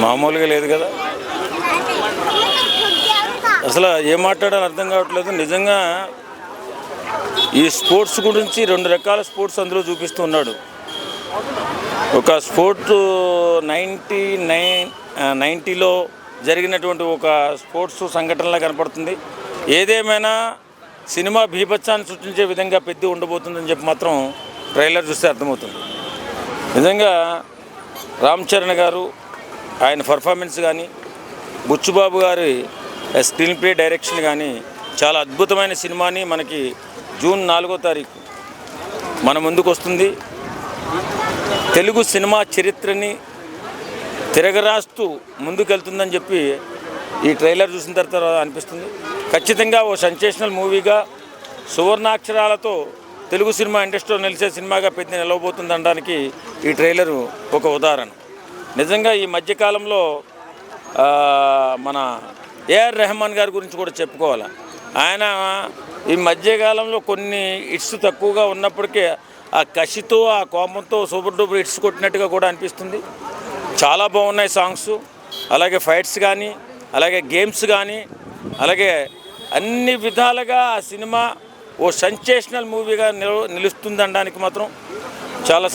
మామూలుగా లేదు కదా. అసలు ఏం మాట్లాడాలో అర్థం కావట్లేదు. నిజంగా ఈ స్పోర్ట్స్ గురించి 2 రకాల స్పోర్ట్స్ అందులో చూపిస్తూ ఉన్నాడు. ఒక స్పోర్ట్స్ 90లో జరిగినటువంటి ఒక స్పోర్ట్స్ సంఘటనలా కనపడుతుంది. ఏదేమైనా సినిమా బీభత్సాన్ని సృష్టించే విధంగా పెద్ద ఉండబోతుందని చెప్పి మాత్రం ట్రైలర్ చూస్తే అర్థమవుతుంది. నిజంగా రామ్ చరణ్ గారు ఆయన పర్ఫార్మెన్స్ కానీ, బుచ్చుబాబు గారి స్క్రీన్ ప్లే డైరెక్షన్ కానీ చాలా అద్భుతమైన సినిమాని మనకి జూన్ 4వ తారీఖు మన ముందుకు వస్తుంది. తెలుగు సినిమా చరిత్రని తిరగరాస్తూ ముందుకెళ్తుందని చెప్పి ఈ ట్రైలర్ చూసిన తర్వాత అనిపిస్తుంది. ఖచ్చితంగా ఓ సెన్సేషనల్ మూవీగా సువర్ణాక్షరాలతో తెలుగు సినిమా ఇండస్ట్రీలో నిలిచే సినిమాగా పెద్ద నిలవబోతుంది అనడానికి ఈ ట్రైలరు ఒక ఉదాహరణ. నిజంగా ఈ మధ్యకాలంలో మన ఏఆర్ రెహమాన్ గారి గురించి కూడా చెప్పుకోవాలి. ఆయన ఈ మధ్యకాలంలో కొన్ని హిట్స్ తక్కువగా ఉన్నప్పటికీ ఆ కసితో ఆ కోపంతో సూపర్ డూపర్ హిట్స్ కొట్టినట్టుగా కూడా అనిపిస్తుంది. చాలా బాగున్నాయి సాంగ్స్, అలాగే ఫైట్స్ కానీ, అలాగే గేమ్స్ కానీ, అలాగే అన్ని విధాలుగా ఆ సినిమా ఓ సెన్సేషనల్ మూవీగా నిలుస్తుంది అనడానికి మాత్రం చాలా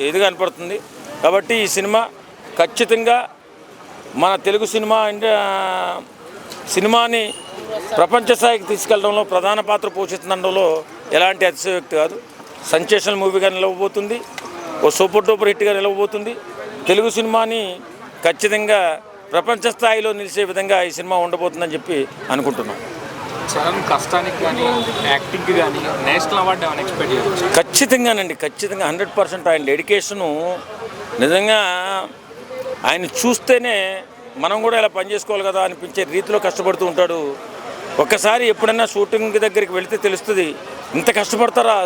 ఇదిగా కనపడుతుంది. కాబట్టి ఈ సినిమా ఖచ్చితంగా మన తెలుగు సినిమాని ప్రపంచ స్థాయికి తీసుకెళ్లడంలో ప్రధాన పాత్ర పోషిస్తుండడంలో ఎలాంటి అతిశయోక్తి కాదు. సెన్సేషనల్ మూవీగా నిలవబోతుంది, ఓ సూపర్ డూపర్ హిట్గా నిలవబోతుంది. తెలుగు సినిమాని ఖచ్చితంగా ప్రపంచ స్థాయిలో నిలిచే విధంగా ఈ సినిమా ఉండబోతుందని చెప్పి అనుకుంటున్నాం. చరణ్ కష్టానికి కానీ యాక్టింగ్కి కానీ నేషనల్ అవార్డు ఏమైనా ఎక్స్పెక్ట్ చేయవచ్చు? ఖచ్చితంగానండి, ఖచ్చితంగా 100% ఆయన డెడికేషను నిజంగా ఆయన చూస్తేనే మనం కూడా ఇలా పనిచేసుకోవాలి కదా అనిపించే రీతిలో కష్టపడుతూ ఉంటాడు. ఒక్కసారి ఎప్పుడైనా షూటింగ్ దగ్గరికి వెళితే తెలుస్తుంది, ఇంత కష్టపడతారా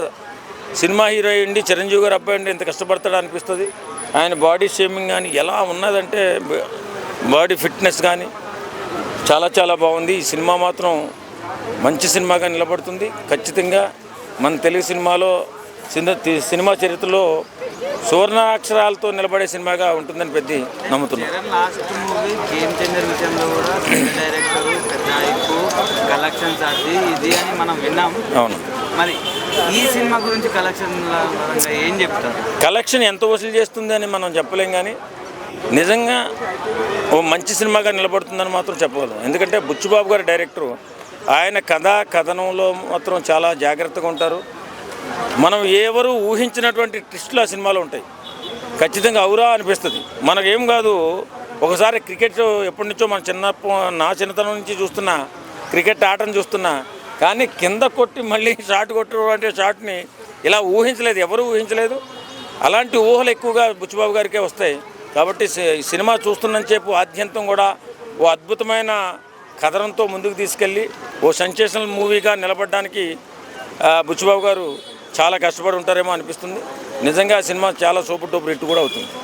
సినిమా హీరో అయ్యండి, చిరంజీవి గారు అబ్బాయి అండి ఇంత కష్టపడతాడా అనిపిస్తుంది. ఆయన బాడీ షేమింగ్ కానీ ఎలా ఉన్నదంటే బాడీ ఫిట్నెస్ కానీ చాలా చాలా బాగుంది. ఈ సినిమా మాత్రం మంచి సినిమాగా నిలబడుతుంది. ఖచ్చితంగా మన తెలుగు సినిమా చరిత్రలో సువర్ణాక్షరాలతో నిలబడే సినిమాగా ఉంటుందని పెద్ద నమ్ముతున్నాను. లాస్ట్ మూవీ గేమ్ చేంజర్ విషయంలో కూడా డైరెక్టర్ కలెక్షన్స్ అది ఇది అని మనం విన్నాం. అవును, మరి ఈ సినిమా గురించి కలెక్షన్ ఏం చెప్తారు? కలెక్షన్ ఎంత వసూలు చేస్తుంది అని మనం చెప్పలేం, కానీ నిజంగా ఓ మంచి సినిమాగా నిలబడుతుందని మాత్రం చెప్పగలం. ఎందుకంటే బుచ్చుబాబు గారి డైరెక్టరు, ఆయన కథనంలో మాత్రం చాలా జాగ్రత్తగా ఉంటారు. మనం ఎవరు ఊహించినటువంటి ట్విస్టులు ఆ సినిమాలో ఉంటాయి. ఖచ్చితంగా ఔరా అనిపిస్తుంది. మనకేం కాదు, ఒకసారి క్రికెట్ ఎప్పటి నుంచో నా చిన్నతనం నుంచి చూస్తున్నా, క్రికెట్ ఆటను చూస్తున్నా, కానీ కింద కొట్టి మళ్ళీ షాట్ కొట్టినటువంటి షాట్ని ఇలా ఊహించలేదు, ఎవరు ఊహించలేదు. అలాంటి ఊహలు ఎక్కువగా బుచ్చుబాబు గారికే వస్తాయి. కాబట్టి సినిమా చూస్తున్నంతసేపు ఆద్యంతం కూడా ఓ అద్భుతమైన కథనంతో ముందుకు తీసుకెళ్ళి ఓ సెన్సేషనల్ మూవీగా నిలబడడానికి బుచ్చుబాబు గారు చాలా కష్టపడి ఉంటారేమో అనిపిస్తుంది. నిజంగా సినిమా చాలా సూపర్ డూపర్ హిట్ కూడా అవుతుంది.